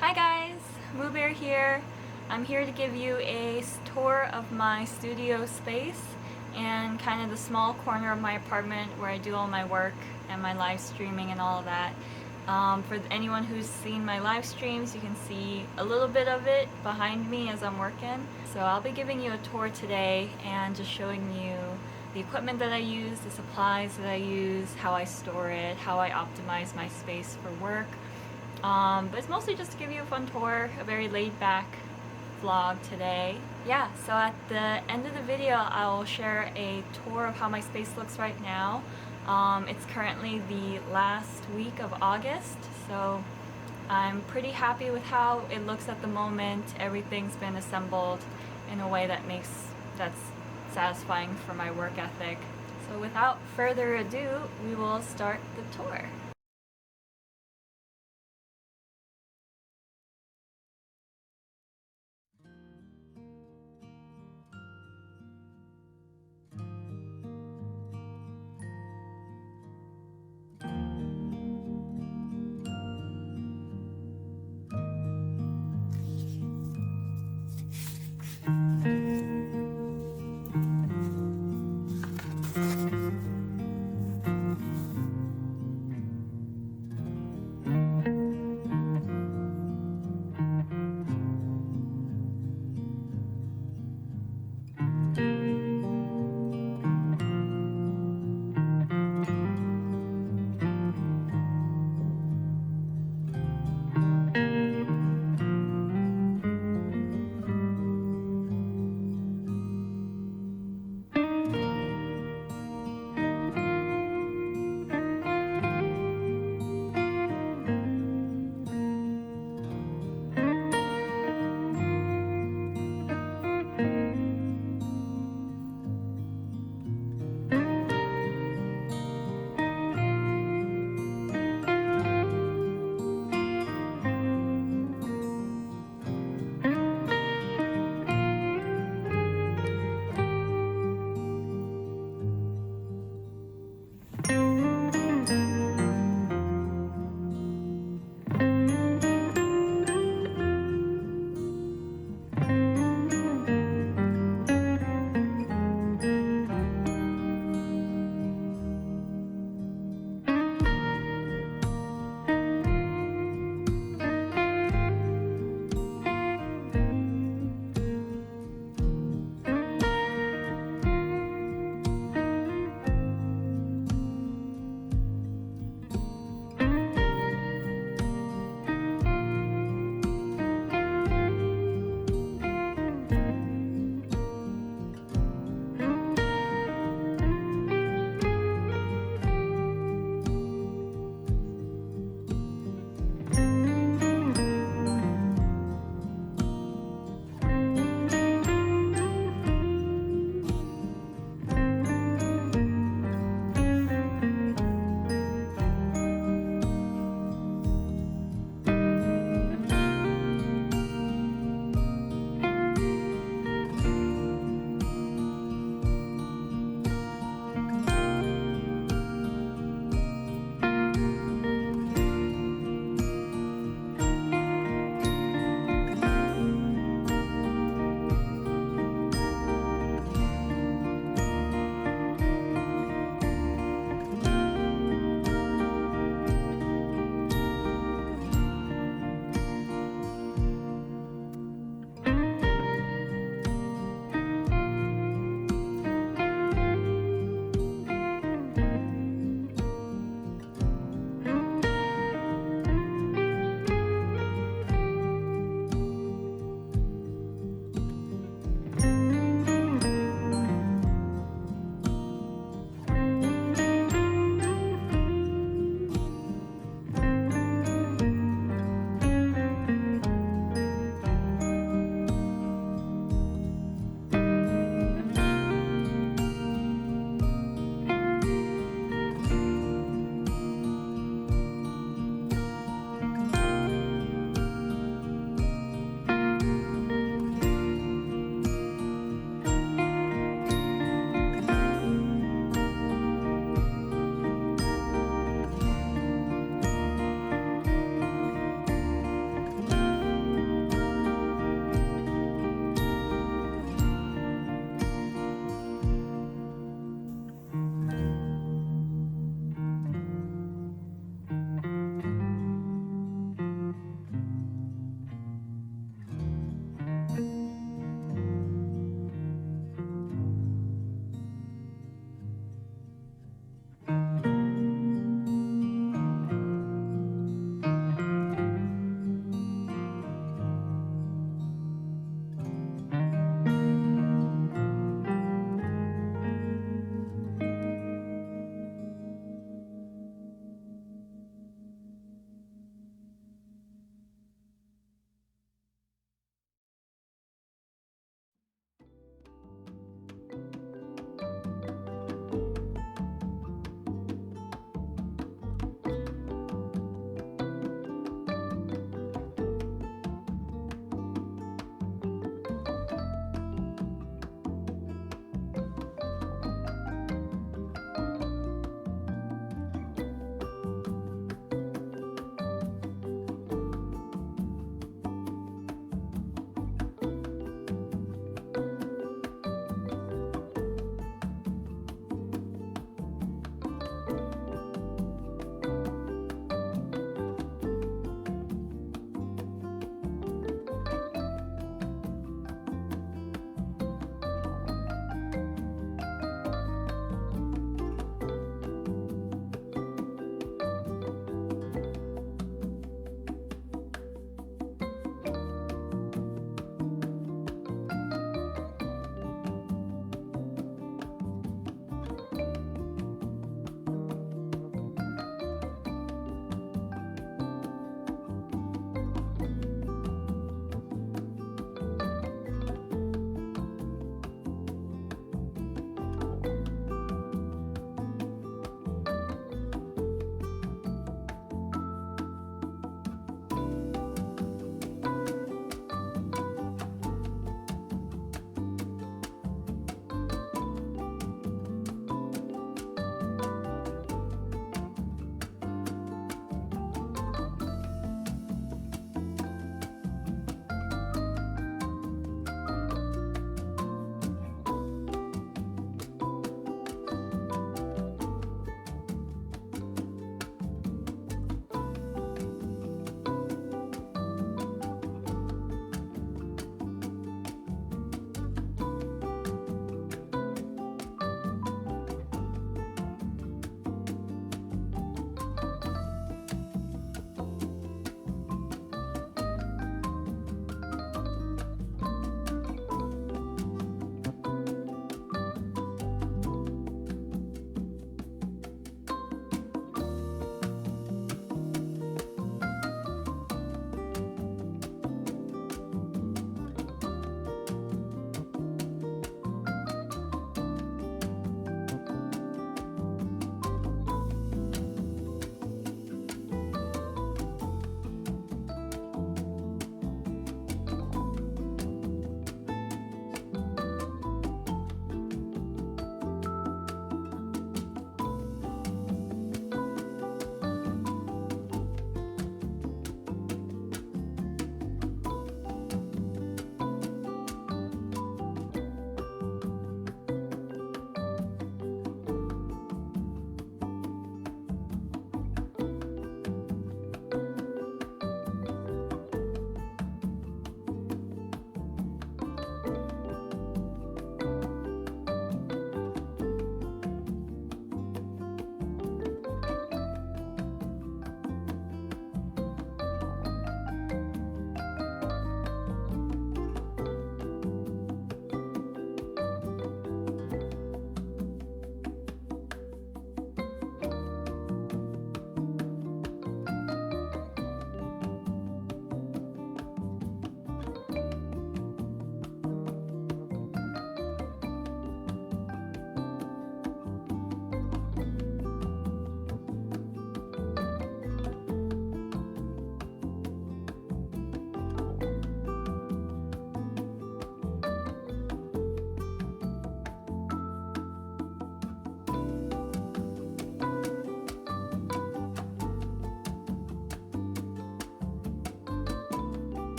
Hi guys, Bear here. I'm here to give you a tour of my studio space and kind of the small corner of my apartment where I do all my work and my live streaming and all of that. For anyone who's seen my live streams, you can see a little bit of it behind me as I'm working. So I'll be giving you a tour today and just showing you the equipment that I use, the supplies that I use, how I store it, how I optimize my space for work. But it's mostly just to give you a fun tour, a very laid-back vlog today. Yeah, so at the end of the video, I'll share a tour of how my space looks right now. It's currently the last week of August, so I'm pretty happy with how it looks at the moment. Everything's been assembled in a way that's satisfying for my work ethic. So without further ado, we will start the tour.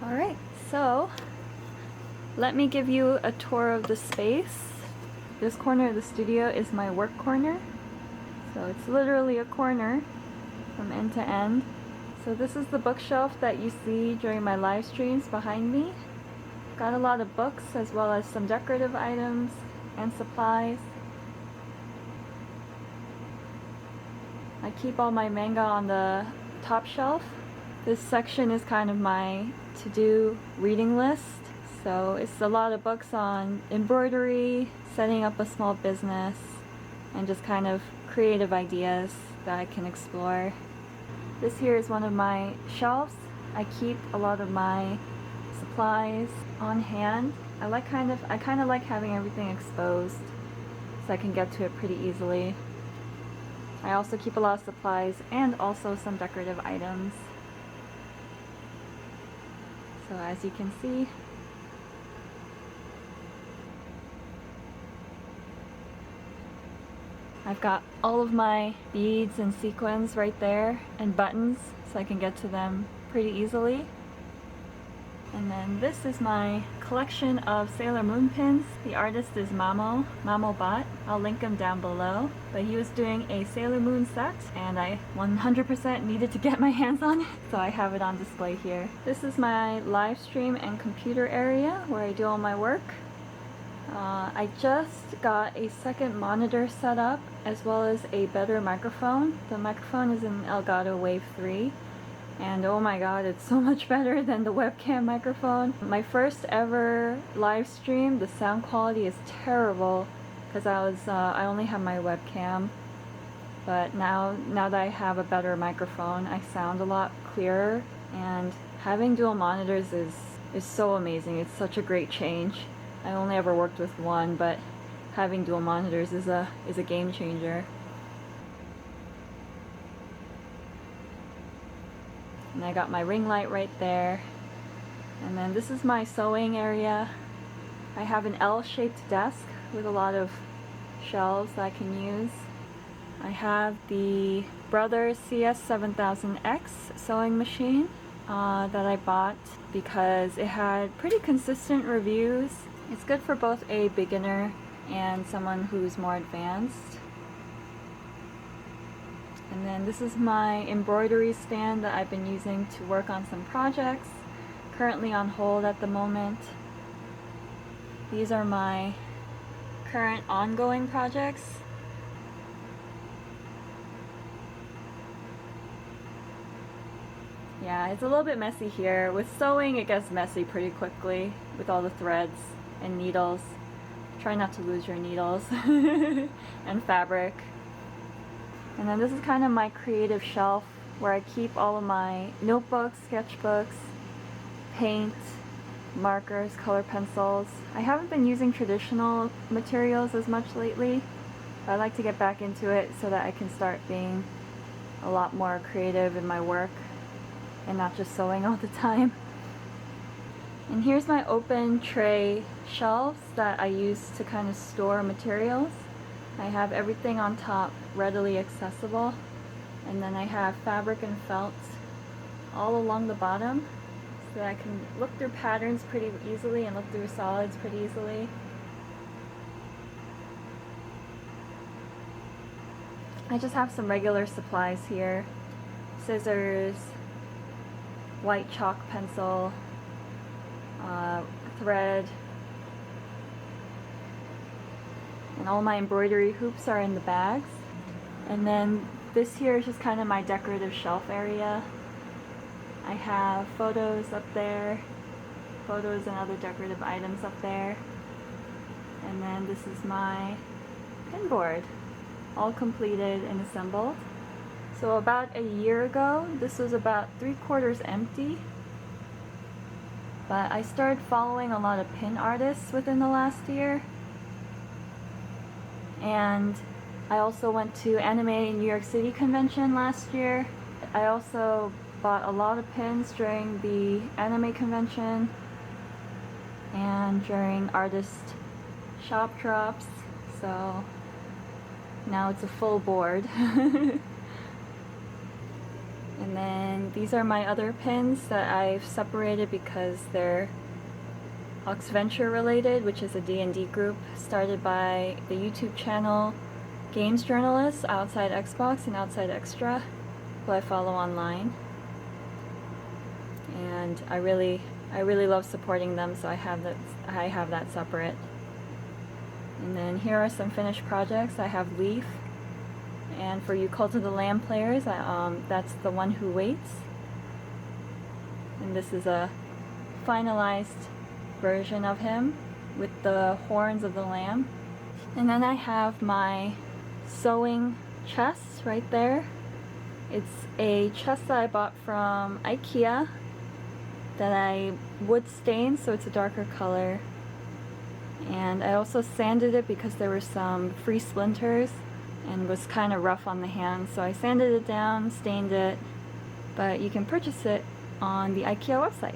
Alright, so let me give you a tour of the space. This corner of the studio is my work corner. So it's literally a corner from end to end. So this is the bookshelf that you see during my live streams behind me. Got a lot of books as well as some decorative items and supplies. I keep all my manga on the top shelf. This section is kind of my to-do reading list. So it's a lot of books on embroidery, setting up a small business, and just kind of creative ideas that I can explore. This here is one of my shelves. I keep a lot of my supplies on hand. I kind of like having everything exposed so I can get to it pretty easily. I also keep a lot of supplies and also some decorative items. So as you can see, I've got all of my beads and sequins right there and buttons so I can get to them pretty easily. And then this is my collection of Sailor Moon pins. The artist is MAMOBOT. I'll link him down below. But he was doing a Sailor Moon set and I 100% needed to get my hands on it, so I have it on display here. This is my live stream and computer area where I do all my work. I just got a second monitor set up as well as a better microphone. The microphone is an Elgato Wave 3. And oh my god, it's so much better than the webcam microphone. My first ever live stream, the sound quality is terrible because I only have my webcam. But now that I have a better microphone, I sound a lot clearer. And having dual monitors is so amazing. It's such a great change. I only ever worked with one, but having dual monitors is a game changer. And I got my ring light right there. And then this is my sewing area. I have an L-shaped desk with a lot of shelves that I can use. I have the Brothers CS7000X sewing machine that I bought because it had pretty consistent reviews. It's good for both a beginner and someone who's more advanced. And then this is my embroidery stand that I've been using to work on some projects, currently on hold at the moment. These are my current ongoing projects. Yeah, it's a little bit messy here. With sewing, it gets messy pretty quickly with all the threads and needles. Try not to lose your needles and fabric. And then this is kind of my creative shelf where I keep all of my notebooks, sketchbooks, paint, markers, color pencils. I haven't been using traditional materials as much lately, but I like to get back into it so that I can start being a lot more creative in my work and not just sewing all the time. And here's my open tray shelves that I use to kind of store materials. I have everything on top readily accessible, and then I have fabric and felt all along the bottom so that I can look through patterns pretty easily and look through solids pretty easily. I just have some regular supplies here: scissors, white chalk pencil, thread, and all my embroidery hoops are in the bags. And then this here is just kind of my decorative shelf area. I have photos up there, photos and other decorative items up there. And then this is my pinboard, all completed and assembled. So about a year ago, this was about 3/4 empty. But I started following a lot of pin artists within the last year. And I also went to Anime New York City convention last year. I also bought a lot of pins during the anime convention and during artist shop drops. So now it's a full board. And then these are my other pins that I've separated because they're Oxventure related, which is a D&D group started by the YouTube channel games journalists Outsidexbox and Outsidextra, who I follow online. And I really love supporting them, so I have that separate. And then here are some finished projects. I have Leaf, and for you Cult of the Lamb players, that's the One Who Waits. And this is a finalized version of him with the horns of the lamb. And then I have my sewing chest right there. It's a chest that I bought from Ikea that I wood stained, so it's a darker color. And I also sanded it because there were some free splinters and was kind of rough on the hands, so I sanded it down, stained it, but you can purchase it on the Ikea website.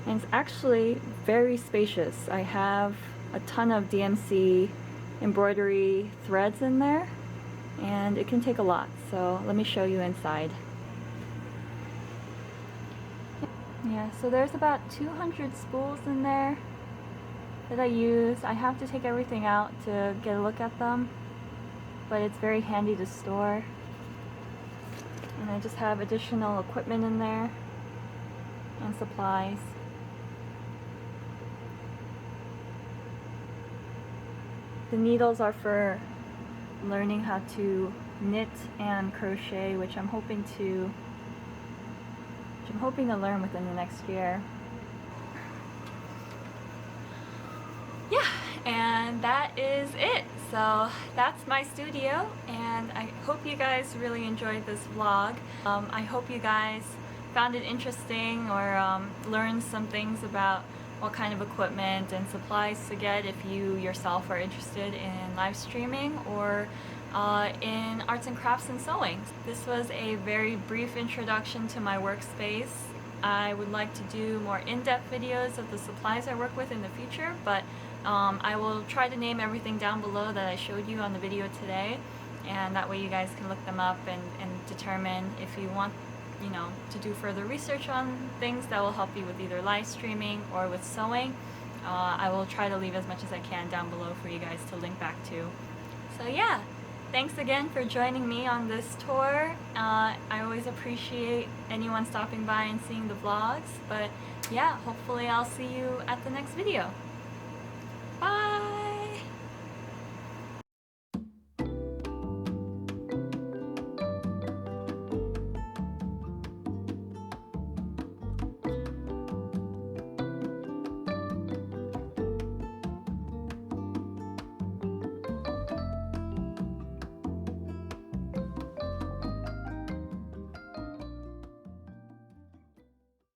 And it's actually very spacious. I have a ton of DMC embroidery threads in there, and it can take a lot, so let me show you inside. Yeah, so there's about 200 spools in there that I use. I have to take everything out to get a look at them, but it's very handy to store. And I just have additional equipment in there and supplies. The needles are for learning how to knit and crochet, which I'm hoping to learn within the next year. Yeah, and that is it. So that's my studio, and I hope you guys really enjoyed this vlog. I hope you guys found it interesting or learned some things about what kind of equipment and supplies to get if you yourself are interested in live streaming or in arts and crafts and sewing. This was a very brief introduction to my workspace. I would like to do more in-depth videos of the supplies I work with in the future, but I will try to name everything down below that I showed you on the video today, and that way you guys can look them up and determine if you want to do further research on things that will help you with either live streaming or with sewing. I will try to leave as much as I can down below for you guys to link back to. So yeah, thanks again for joining me on this tour. I always appreciate anyone stopping by and seeing the vlogs, but yeah, hopefully I'll see you at the next video.